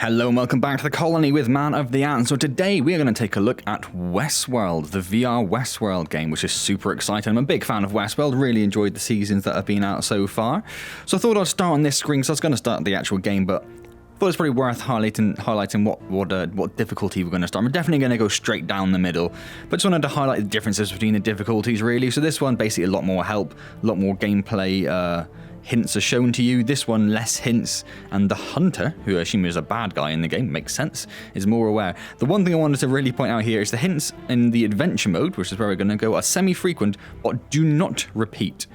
Hello and welcome back to the colony with Man of the Antz. So today we're going to take a look at Westworld, the VR Westworld game, which is super exciting. I'm a big fan of Westworld, really enjoyed the seasons that have been out so far. So I thought I'd start on this screen, so I was going to start the actual game, but I thought it's probably worth highlighting what difficulty we're going to start. I'm definitely going to go straight down the middle, but just wanted to highlight the differences between the difficulties really. So this one, basically a lot more help, a lot more gameplay, hints are shown to you. This one, less hints, and the hunter, who I assume is a bad guy in the game, makes sense, is more aware. The one thing I wanted to really point out here is the hints in the adventure mode, which is where we're going to go, are semi-frequent, but do not repeat.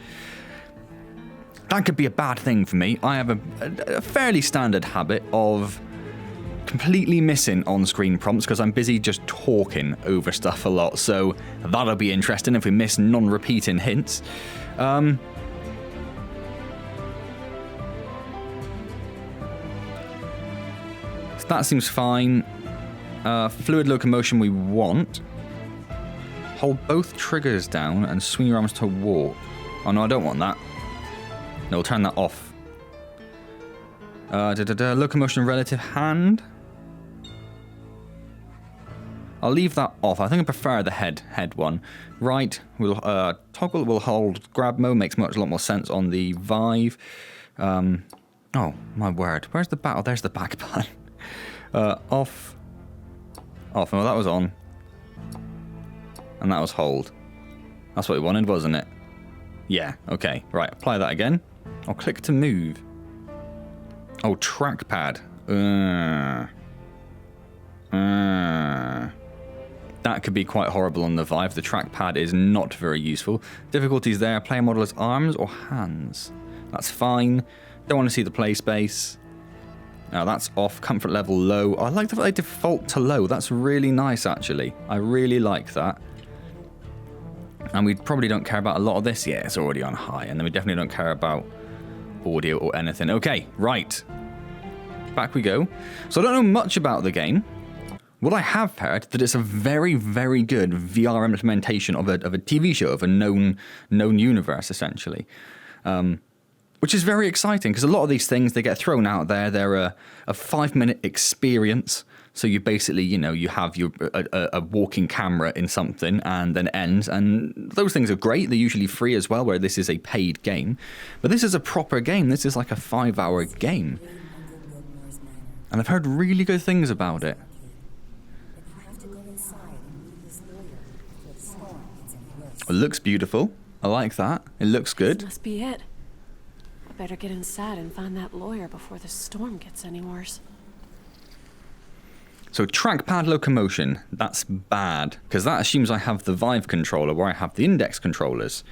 That could be a bad thing for me. I have a fairly standard habit of completely missing on-screen prompts because I'm busy just talking over stuff a lot, so that'll be interesting if we miss non-repeating hints. That seems fine. Fluid locomotion we want. Hold both triggers down and swing your arms to walk. Oh no, I don't want that. No, we'll turn that off. Locomotion relative hand. I'll leave that off. I think I prefer the head one. Right, we'll toggle, we'll hold grab mode, makes a lot more sense on the Vive. Oh, my word. Where's the back? Oh, there's the back button. Off. Off. Oh, that was on. And that was hold. That's what we wanted, wasn't it? Yeah, okay. Right, apply that again. I'll click to move. Oh, trackpad. That could be quite horrible on the Vive. The trackpad is not very useful. Difficulties there. Player model as arms or hands. That's fine. Don't want to see the play space. Now that's off. Comfort level low. I like the fact they default to low. That's really nice, actually. I really like that. And we probably don't care about a lot of this. Yeah, it's already on high. And then we definitely don't care about audio or anything. Okay, right. Back we go. So I don't know much about the game. What I have heard that it's a very, very good VR implementation of a TV show, of a known universe, essentially. Which is very exciting, because a lot of these things, they get thrown out there. They're a 5-minute experience. So you basically, you have a walking camera in something and then it ends. And those things are great. They're usually free as well, where this is a paid game. But this is a proper game. This is like a 5-hour game. And I've heard really good things about it. It looks beautiful. I like that. It looks good. This must be it. Better get inside and find that lawyer before the storm gets any worse. So trackpad locomotion, that's bad, because that assumes I have the Vive controller where I have the index controllers,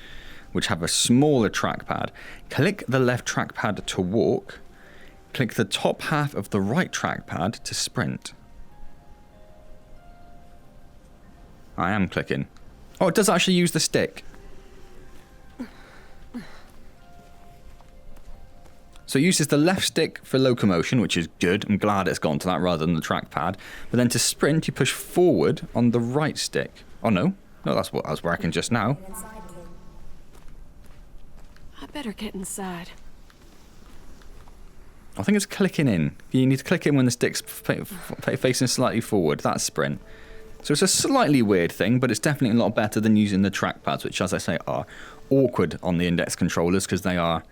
which have a smaller trackpad. Click the left trackpad to walk. Click the top half of the right trackpad to sprint. I am clicking. Oh, it does actually use the stick. So it uses the left stick for locomotion, which is good. I'm glad it's gone to that rather than the trackpad. But then to sprint, you push forward on the right stick. Oh, no. No, that's what I was working just now. I better get inside. I think it's clicking in. You need to click in when the stick's facing slightly forward. That's sprint. So it's a slightly weird thing, but it's definitely a lot better than using the trackpads, which, as I say, are awkward on the index controllers because they are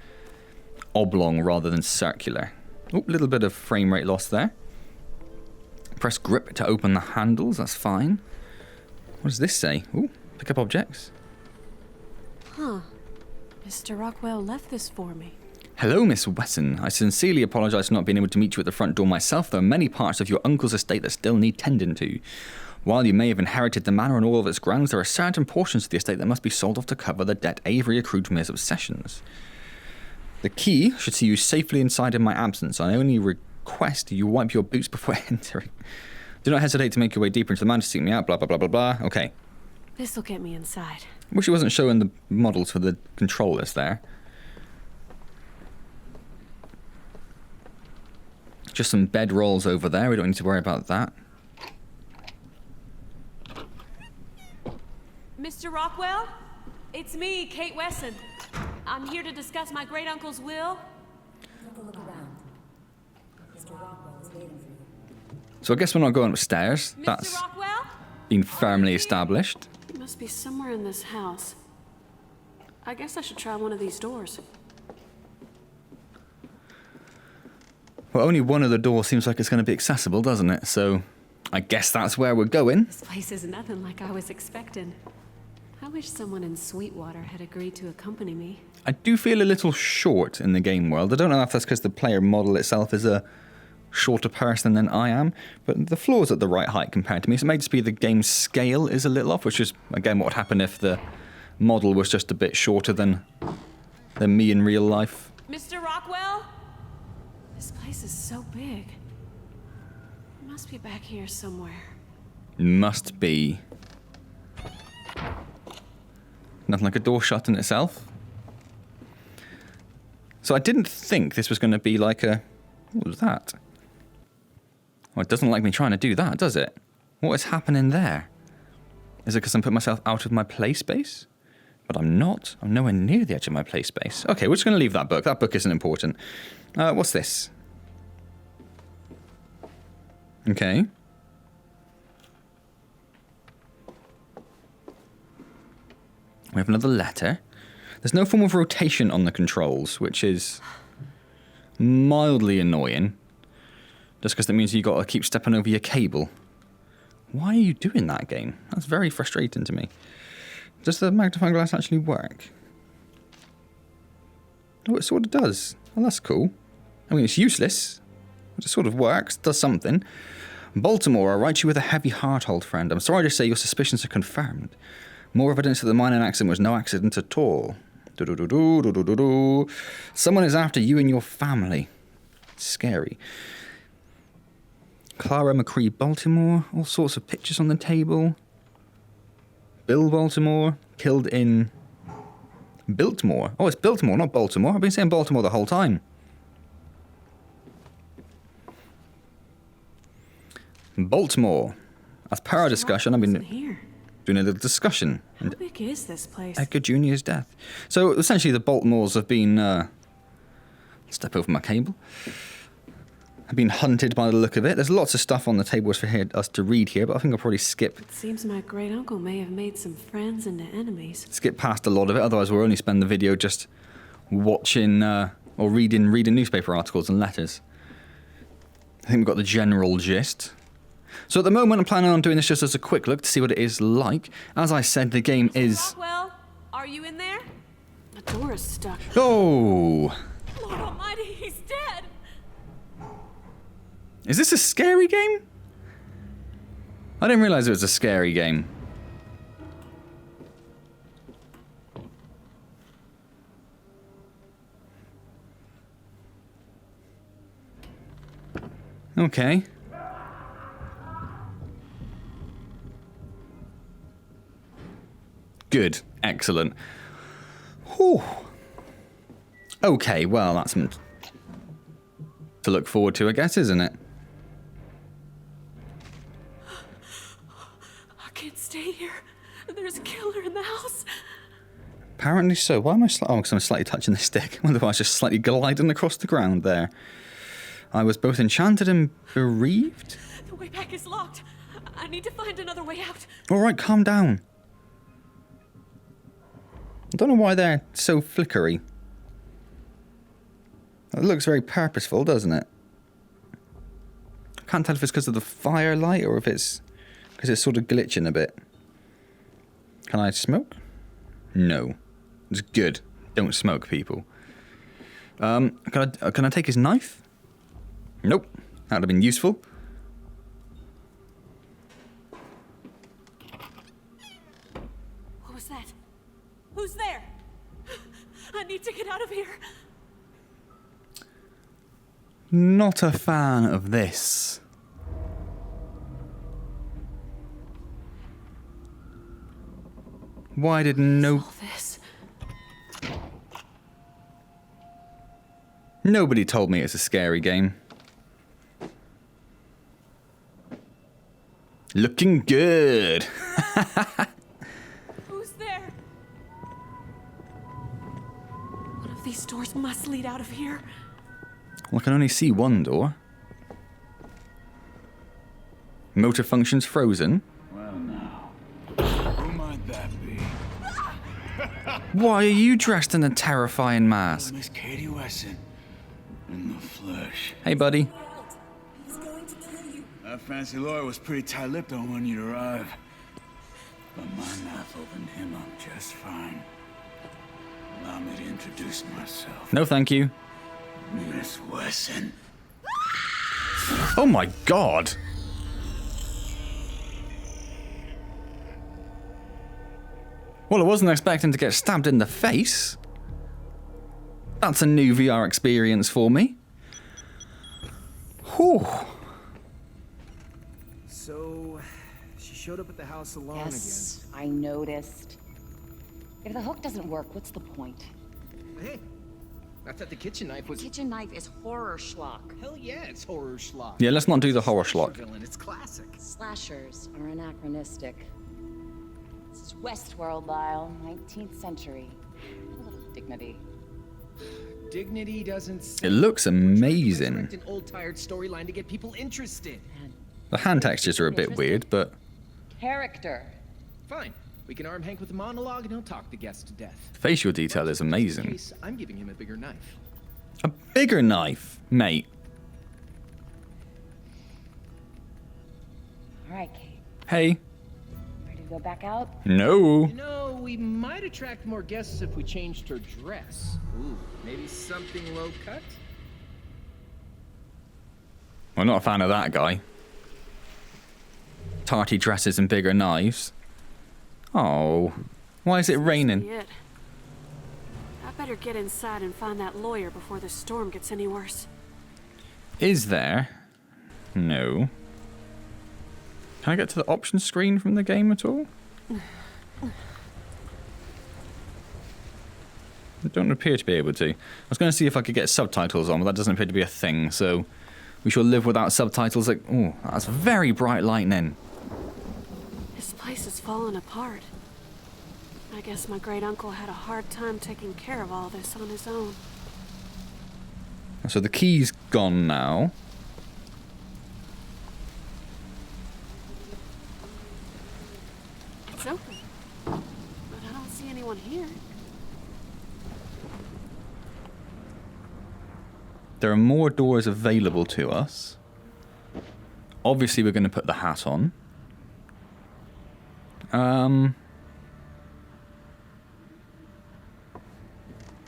oblong rather than circular. Oh, a little bit of frame rate loss there. Press grip to open the handles. That's fine. What does this say? Oh, pick up objects. Huh. Mr. Rockwell left this for me. Hello, Miss Wesson. I sincerely apologise for not being able to meet you at the front door myself. There are many parts of your uncle's estate that still need tending to. While you may have inherited the manor and all of its grounds, there are certain portions of the estate that must be sold off to cover the debt Avery accrued from his obsessions. The key should see you safely inside in my absence. I only request you wipe your boots before entering. Do not hesitate to make your way deeper into the manor to seek me out, blah, blah, blah, blah, blah. Okay. This'll get me inside. Wish it wasn't showing the models for the controllers there. Just some bed rolls over there. We don't need to worry about that. Mr. Rockwell? It's me, Kate Wesson. I'm here to discuss my great-uncle's will. Take a look around. Mr. Rockwell is waiting for you. So I guess we're not going upstairs. Mr. That's Rockwell? been firmly established. He must be somewhere in this house. I guess I should try one of these doors. Well, only one of the doors seems like it's going to be accessible, doesn't it? So I guess that's where we're going. This place is nothing like I was expecting. I wish someone in Sweetwater had agreed to accompany me. I do feel a little short in the game world. I don't know if that's because the player model itself is a shorter person than I am, but the floor's at the right height compared to me, so it may just be the game's scale is a little off, which is, again, what would happen if the model was just a bit shorter than me in real life. Mr. Rockwell? This place is so big. It must be back here somewhere. Must be. Nothing like a door shut in itself. So I didn't think this was going to be like a... What was that? Well, it doesn't like me trying to do that, does it? What is happening there? Is it because I'm putting myself out of my play space? But I'm not. I'm nowhere near the edge of my play space. Okay, we're just going to leave that book. That book isn't important. What's this? Okay. We have another letter. There's no form of rotation on the controls, which is mildly annoying. Just because that means you've got to keep stepping over your cable. Why are you doing that, game? That's very frustrating to me. Does the magnifying glass actually work? Oh, it sort of does. Well, that's cool. I mean, it's useless. But it sort of works, does something. Baltimore, I write you with a heavy heart, old friend. I'm sorry to say your suspicions are confirmed. More evidence that the mining accident was no accident at all. Someone is after you and your family. It's scary. Clara McCree, Baltimore. All sorts of pictures on the table. Bill Baltimore, killed in Biltmore. Oh, it's Biltmore, not Baltimore. I've been saying Baltimore the whole time. Baltimore. As per our discussion, I've been doing a little discussion. How big is this place? Edgar Jr.'s death. So essentially the Baltimores have been... step over my cable. Have been hunted by the look of it. There's lots of stuff on the tables for us to read here, but I think I'll probably skip... It seems my great-uncle may have made some friends into enemies. Skip past a lot of it, otherwise we'll only spend the video just watching or reading newspaper articles and letters. I think we've got the general gist. So at the moment I'm planning on doing this just as a quick look to see what it is like. As I said, the game is... Rockwell, are you in there? The door is stuck. Oh! Lord Almighty, he's dead! Is this a scary game? I didn't realize it was a scary game. Okay. Good. Excellent. Whew. Okay, well, that's something to look forward to, I guess, isn't it? I can't stay here. There's a killer in the house. Apparently so. Why am I because I'm slightly touching the stick. I wonder why I was just slightly gliding across the ground there. I was both enchanted and bereaved. The way back is locked. I need to find another way out. All right, calm down. I don't know why they're so flickery. It looks very purposeful, doesn't it? I can't tell if it's because of the firelight or if it's because it's sort of glitching a bit. Can I smoke? No. It's good. Don't smoke, people. Can I take his knife? Nope. That would have been useful. What was that? Who's there? I need to get out of here. Not a fan of this. Why did no... All this. Nobody told me it's a scary game. Looking good. Who's there? One of these doors must lead out of here. Well, I can only see one door. Motor functions frozen. Well, now, who might that be? Why are you dressed in a terrifying mask? Miss Katie Wesson, in the flesh. Hey, buddy. He's going to kill you. That fancy lawyer was pretty tight-lipped on when you'd arrive. But my mouth opened him up just fine. Allow me to introduce myself. No, thank you. Miss Wesson. Oh my god. Well, I wasn't expecting to get stabbed in the face. That's a new VR experience for me. Whew. So, she showed up at the house alone Yes, I noticed. If the hook doesn't work, what's the point? again. Hey, I thought the kitchen knife was... Kitchen knife is horror schlock. Hell yeah, it's horror schlock. Yeah, let's not do the horror Slasher schlock. villain, it's classic. Slashers are anachronistic. This is Westworld, Lyle, 19th century. A little dignity. Dignity doesn't... It looks amazing. An old tired storyline to get people interested. The hand textures are a bit weird, but Character. Fine. We can arm Hank with a monologue and he'll talk the guests to death. facial detail is In amazing. case, I'm giving him a bigger knife. A bigger knife, mate. All right, Kate. Hey. Ready to go back out? No. You know, we might attract more guests if we changed her dress. Ooh, maybe something low cut? I'm not a fan of that guy. Tarty dresses and bigger knives. Oh. Why is it raining? It. I better get inside and find that lawyer before the storm gets any worse. Is there? No. Can I get to the options screen from the game at all? I don't appear to be able to. I was going to see if I could get subtitles on, but that doesn't appear to be a thing, so we shall live without subtitles. Like, oh, that's very bright lightning. This place is falling apart. I guess my great-uncle had a hard time taking care of all this on his own. So the key's gone now. It's open, but I don't see anyone here. There are more doors available to us. Obviously, we're going to put the hat on.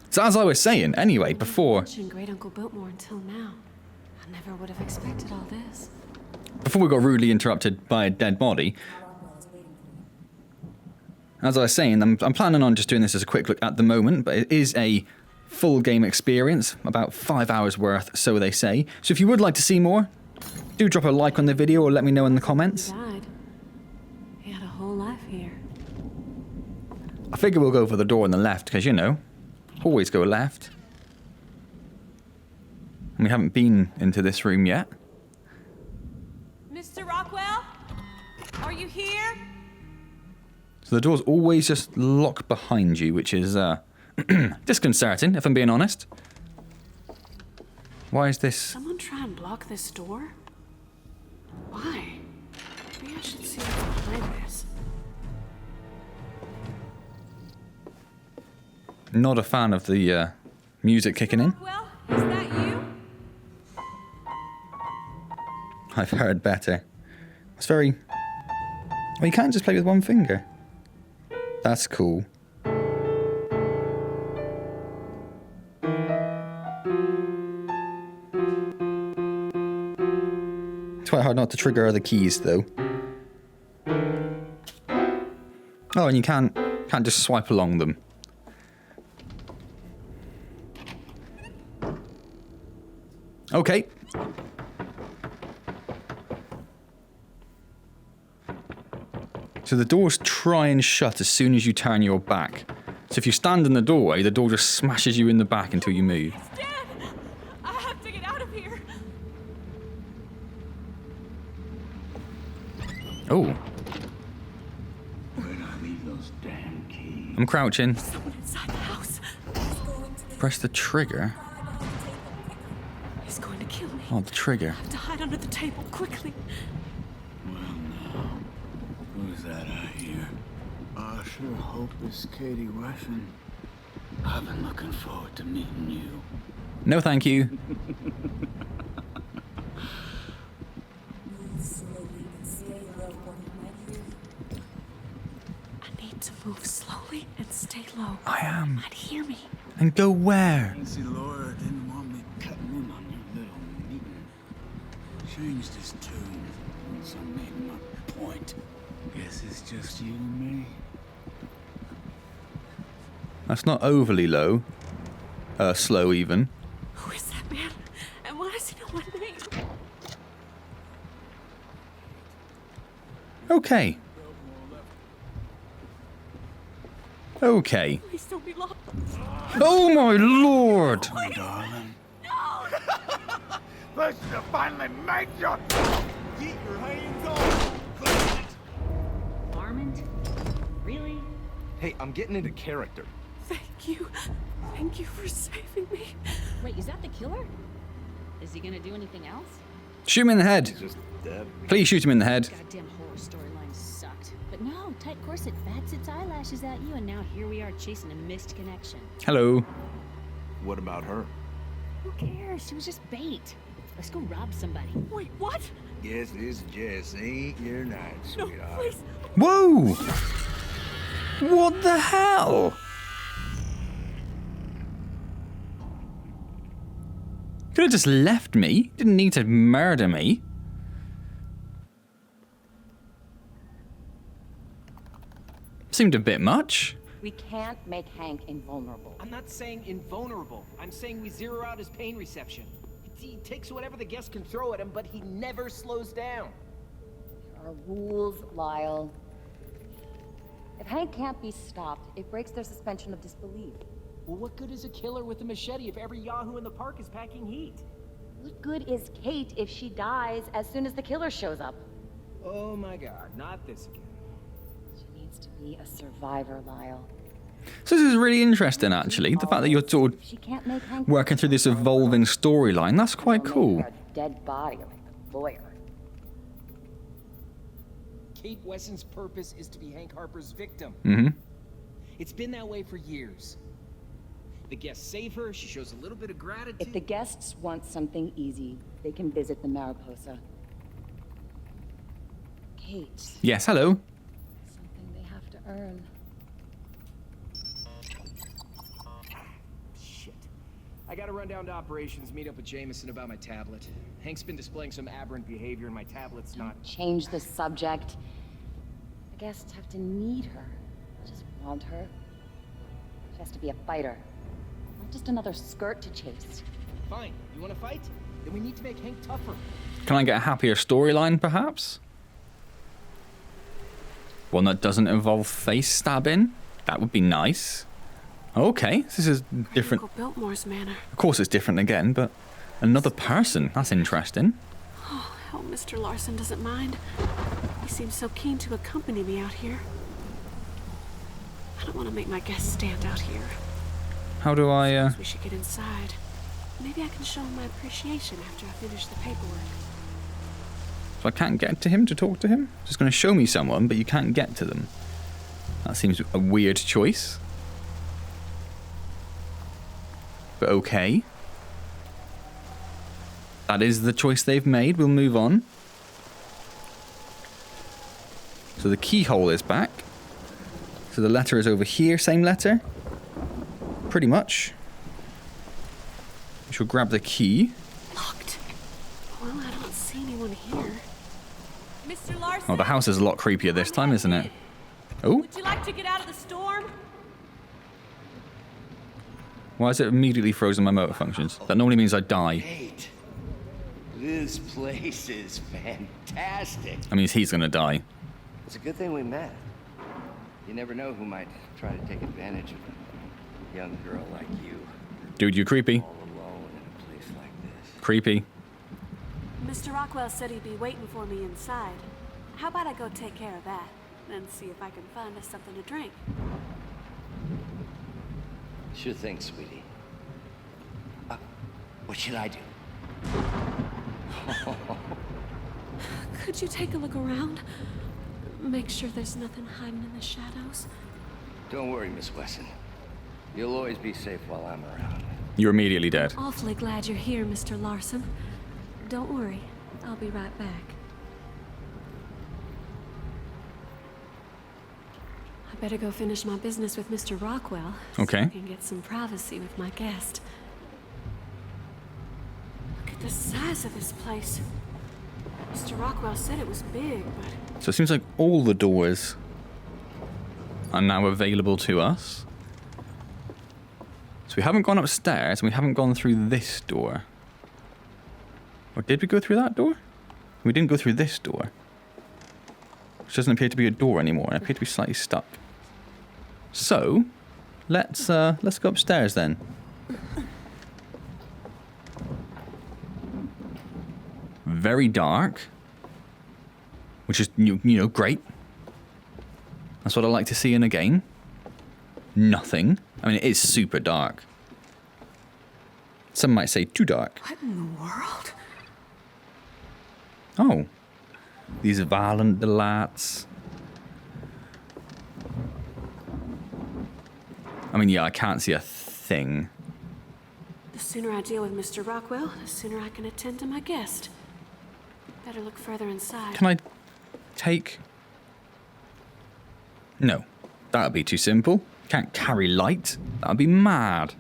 So as I was saying, anyway, before Great-uncle Biltmore until now. I never would have expected all this. we got rudely interrupted by a dead body, as I was saying, I'm planning on just doing this as a quick look at the moment, but it is a full game experience, about 5 hours worth, so they say. So if you would like to see more, do drop a like on the video or let me know in the comments. He died. He had a whole life here. I figure we'll go for the door on the left, because, you know, always go left. And we haven't been into this room yet. Mr. Rockwell? Are you here? So the doors always just lock behind you, which is disconcerting, if I'm being honest. Why is this? Someone try and block this door? Why? Maybe I should see what's behind this. Not a fan of the music kicking in. Rockwell, is that you? I've heard better. It's very... Well, you can't just play with one finger. That's cool. It's quite hard not to trigger other keys, though. Oh, and you can't just swipe along them. Okay. So the doors try and shut as soon as you turn your back. So if you stand in the doorway, the door just smashes you in the back until you move. It's dead! I have to get out of here! Oh, Where'd I leave those damn keys? I'm crouching. Someone inside the house. Press the trigger. He's going to kill me. Oh, the trigger. I have to hide under the table quickly. Well, is that I hear? I sure hope it's Katie Wesson. I've been looking forward to meeting you. No, thank you. Move slowly and stay low while you might hear you. I need to move slowly and stay low. I am. You might hear me. And go where? See, Laura didn't want me cutting in on your little meeting. Changed his tune once I made my point. Guess it's just you and me. That's not overly low. Slow even. Who is that man? And why does he know my name? Okay. Okay. Please don't be lost. Oh my lord! Oh, darling. This you finally made your... Keep your hands on! Armand? Really? Hey, I'm getting into character. Thank you. Thank you for saving me. Wait, is that the killer? Is he gonna do anything else? Shoot him in the head. He's just dead. Please shoot him in the head. Goddamn horror storyline sucked. But no, tight corset bats its eyelashes at you, and now here we are chasing a missed connection. Hello. What about her? Who cares? She was just bait. Let's go rob somebody. Wait, what? Guess this just ain't your night, No, sweetheart. please. Whoa! What the hell? Could have just left me. Didn't need to murder me. Seemed a bit much. We can't make Hank invulnerable. I'm not saying invulnerable. I'm saying we zero out his pain reception. He takes whatever the guest can throw at him, but he never slows down. There are rules, Lyle. If Hank can't be stopped, it breaks their suspension of disbelief. Well, what good is a killer with a machete if every yahoo in the park is packing heat? What good is Kate if she dies as soon as the killer shows up? Oh my god, not this again. She needs to be a survivor, Lyle. So this is really interesting, actually. The fact that you're sort of If she can't make Hank working through this evolving storyline, that's quite she'll make cool. her a dead body like the lawyer. Kate Wesson's purpose is to be Hank Harper's victim. Mm-hmm. It's been that way for years. The guests save her, she shows a little bit of gratitude. If the guests want something easy, they can visit the Mariposa. Kate, Yes, hello. something they have to earn. Shit. I gotta run down to operations, meet up with Jameson about my tablet. Hank's been displaying some aberrant behavior and my tablet's not... Change the subject. The guests have to need her, not just want her. She has to be a fighter, not just another skirt to chase. Fine, you wanna fight? Then we need to make Hank tougher. Can I get a happier storyline, perhaps? One that doesn't involve face stabbing? That would be nice. Okay, this is different. Uncle Biltmore's manor. Of course it's different again, but another person. That's interesting. Oh, I hope Mr. Larson doesn't mind. He seems so keen to accompany me out here. I don't want to make my guests stand out here. How do I, We should get inside. Maybe I can show him my appreciation after I finish the paperwork. So I can't get to him to talk to him? Just going to show me someone, but you can't get to them. That seems a weird choice. But okay. That is the choice they've made. We'll move on. So the keyhole is back. So the letter is over here. Same letter. Pretty much. We shall grab the key. Locked. Well, I don't see anyone here. Mr. Larson? Oh, the house is a lot creepier this time, isn't it? Oh, Would you like to get out of the storm? why is it immediately frozen my motor functions? That normally means I die. Kate, this place is fantastic. That means he's gonna die. It's a good thing we met. You never know who might try to take advantage of a young girl like you, Dude, you're creepy. all alone in a place like this. Creepy. Mr. Rockwell said he'd be waiting for me inside. How about I go take care of that, then see if I can find us something to drink? Sure thing, sweetie. What should I do? Could you take a look around? Make sure there's nothing hiding in the shadows. Don't worry, Miss Wesson. You'll always be safe while I'm around. You're immediately dead. Awfully glad you're here, Mr. Larson. Don't worry, I'll be right back. I better go finish my business with Mr. Rockwell. Okay. So I can get some privacy with my guest. Look at the size of this place. Mr. Rockwell said it was big, but... So it seems like all the doors are now available to us. So we haven't gone upstairs, and we haven't gone through this door. Or did we go through that door? We didn't go through this door. Which doesn't appear to be a door anymore. It appears to be slightly stuck. So, let's go upstairs then. Very dark. Which is, you know, great. That's what I like to see in a game. Nothing. I mean, it is super dark. Some might say too dark. What in the world? Oh. These violent delights. I mean, yeah, I can't see a thing. The sooner I deal with Mr. Rockwell, the sooner I can attend to my guest. Better look further inside. Can I take... No. That would be too simple. Can't carry light. That would be mad.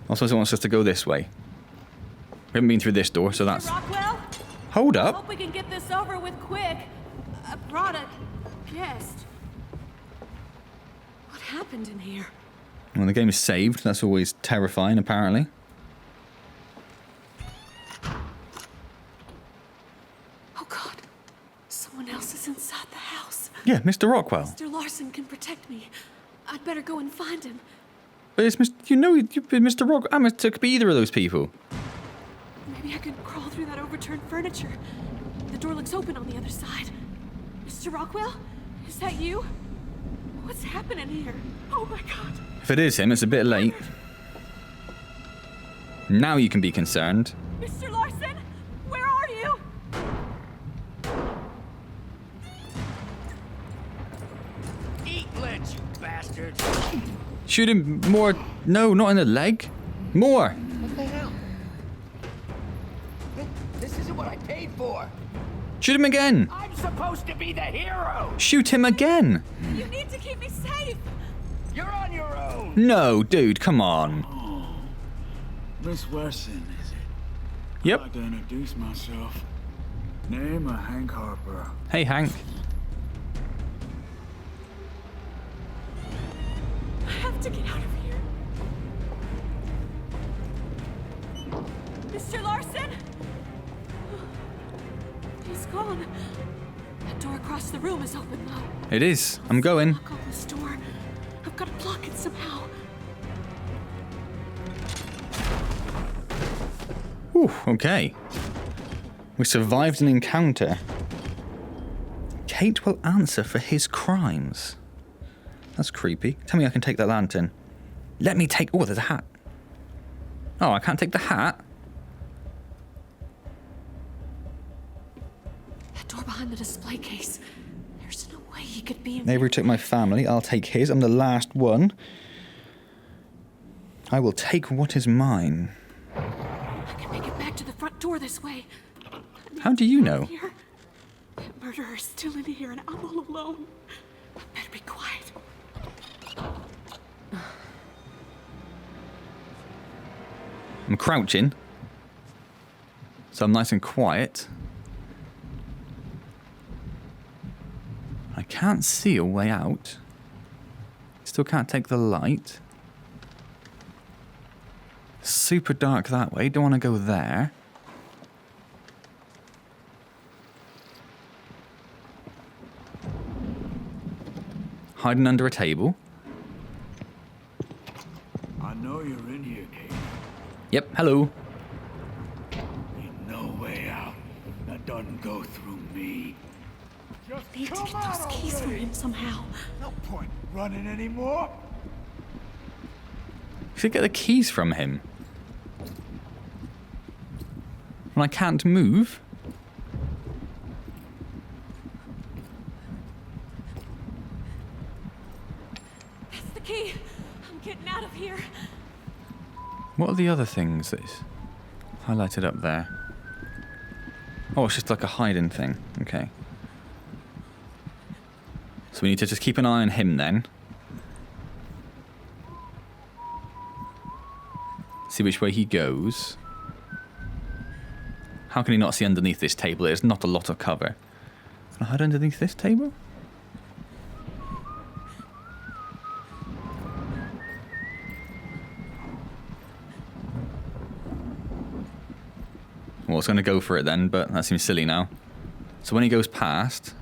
Also, it wants us to go this way. We haven't been through this door, so that's... Rockwell? Hold I up. hope we can get this over with quick. I brought a guest. What happened in here? Well, the game is saved. That's always terrifying, apparently. Oh God. Someone else is inside the house. Yeah, Mr. Rockwell. Mr. Larson can protect me. I'd better go and find him. But it's Mr. You know, Mr. Rockwell. It could be either of those people. Maybe I could crawl through that overturned furniture. The door looks open on the other side. Mr. Rockwell? Is that you? What's happening here? Oh my God. If it is him, it's a bit late. Now you can be concerned. Mr. Larson? Where are you? Eat Lich, you bastard! Shoot him more. No, not in the leg. More. What the hell? This isn't what I paid for. Shoot him again. I'm supposed to be the hero! Shoot him again. You need to keep me safe. You're on your own! No, dude, come on. Miss Wesson, is it? Yep. I'd like to introduce myself. Name of Hank Harper. Hey, Hank. I have to get out of here. Mr. Larson? He's gone. That door across the room is open though. It is. I'm going. Lock on this door. I've got to block it somehow. Whew, okay. We survived an encounter. Kate will answer for his crimes. That's creepy. Tell me I can take that lantern. Let me take... Oh, there's a hat. Oh, I can't take the hat? That door behind the display case. There's no way he could be in Avery took my family. I'll take his. I'm the last one. I will take what is mine. I can make it back to the front door this way. How do you know? Here. That murderer's still in here and I'm all alone. I better be quiet. I'm crouching. So I'm nice and quiet. I can't see a way out. Still can't take the light. Super dark that way. Don't want to go there. Hiding under a table. I know you're in here, Kate. Yep, hello. Ain't no way out. That doesn't go through me. Just Need to come get out those keys from already. him somehow. No point running anymore. Should get the keys from him. And I can't move. What are the other things that's highlighted up there? Oh, it's just like a hiding thing. Okay. So we need to just keep an eye on him then. See which way he goes. How can he not see underneath this table? There's not a lot of cover. Can I hide underneath this table? Well, I was going to go for it then, but that seems silly now. So when he goes past...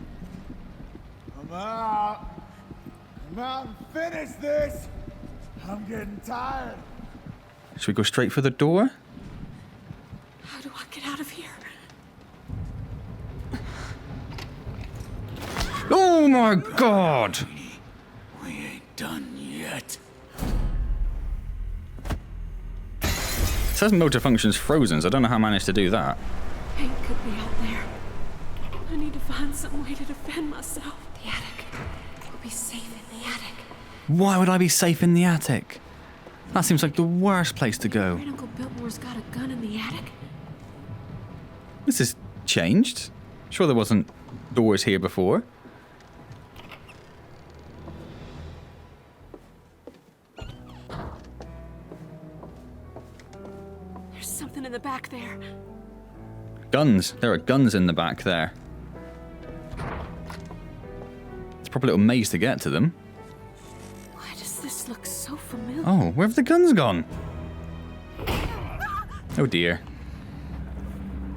I'm out. I'm out and finish this. I'm getting tired. Should we go straight for the door? How do I get out of here? Oh my god! We ain't done yet. It says motor function's frozen, so I don't know how I managed to do that. Hank could be out there. I need to find some way to defend myself. The attic. We'll be safe in the attic. Why would I be safe in the attic? That seems like the worst place to go. Great Uncle Biltmore's got a gun in the attic. This has changed. Sure there wasn't doors here before. There's something in the back there. Guns. There are guns in the back there. It's a proper little maze to get to them. Why does this look so familiar? Oh, where have the guns gone? Oh dear.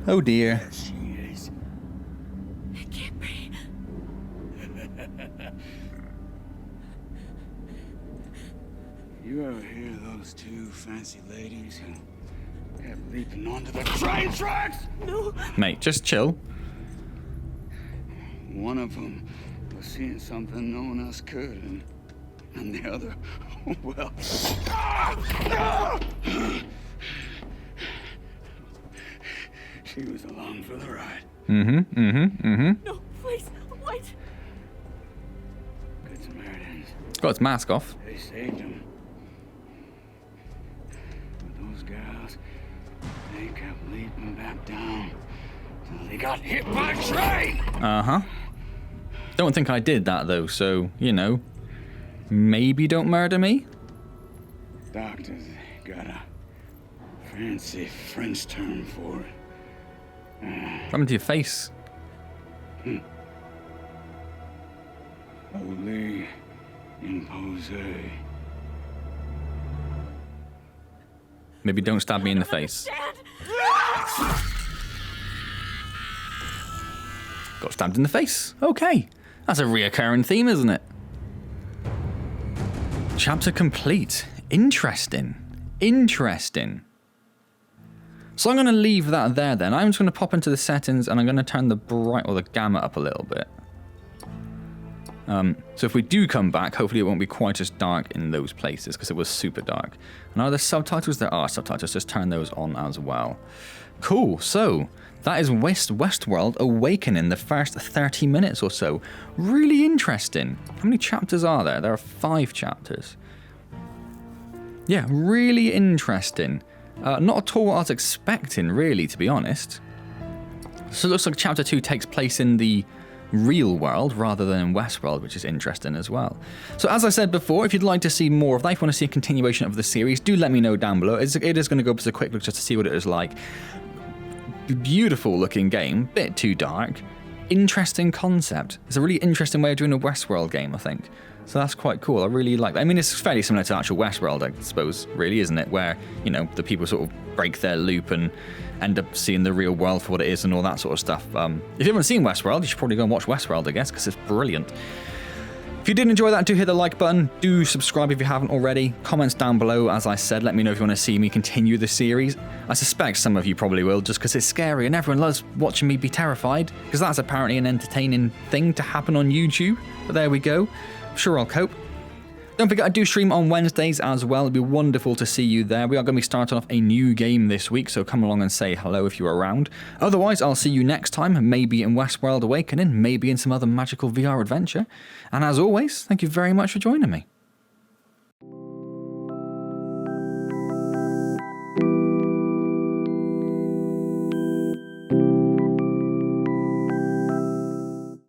Oh dear. There she is. It can't be. You ever hear those two fancy ladies who kept leaping onto the train tracks? No. Mate, just chill. One of them was seeing something no one else could, and the other, well... She was along for the ride. No, please, wait. Good Samaritans. Got its mask off. They saved him. But those gals, they kept leaping back down till they got hit by a train! Uh-huh. Don't think I did that though, so, you know. Maybe don't murder me? Doctors got a fancy French term for it. What happened to your face? Holy impose. Maybe don't stab me in the face. Got stabbed in the face. Okay. That's a reoccurring theme, isn't it? Chapter complete. Interesting. Interesting. So I'm going to leave that there then. I'm just going to pop into the settings and I'm going to turn the bright or the gamma up a little bit. So if we do come back, hopefully it won't be quite as dark in those places because it was super dark. And are there subtitles? There are subtitles. Just turn those on as well. Cool. So that is Westworld Awakening, the first 30 minutes or so. Really interesting. How many chapters are there? There are 5 chapters. Yeah, really interesting. Not at all what I was expecting, really, to be honest. So it looks like Chapter 2 takes place in the real world rather than in Westworld, which is interesting as well. So as I said before, if you'd like to see more of that, if you want to see a continuation of the series, do let me know down below. It is going to go up as a quick look just to see what it is like. Beautiful looking game, bit too dark. Interesting concept. It's a really interesting way of doing a Westworld game, I think. So that's quite cool. I really like that. I mean, it's fairly similar to actual Westworld, I suppose, really, isn't it? Where, you know, the people sort of break their loop and end up seeing the real world for what it is and all that sort of stuff. If you haven't seen Westworld, you should probably go and watch Westworld, I guess, because it's brilliant. If you did enjoy that, do hit the like button. Do subscribe if you haven't already. Comments down below, as I said. Let me know if you want to see me continue the series. I suspect some of you probably will, just because it's scary and everyone loves watching me be terrified, because that's apparently an entertaining thing to happen on YouTube. But there we go. I'm sure I'll cope. Don't forget, I do stream on Wednesdays as well. It'd be wonderful to see you there. We are going to be starting off a new game this week, so come along and say hello if you're around. Otherwise, I'll see you next time, maybe in Westworld Awakening, maybe in some other magical VR adventure. And as always, thank you very much for joining me.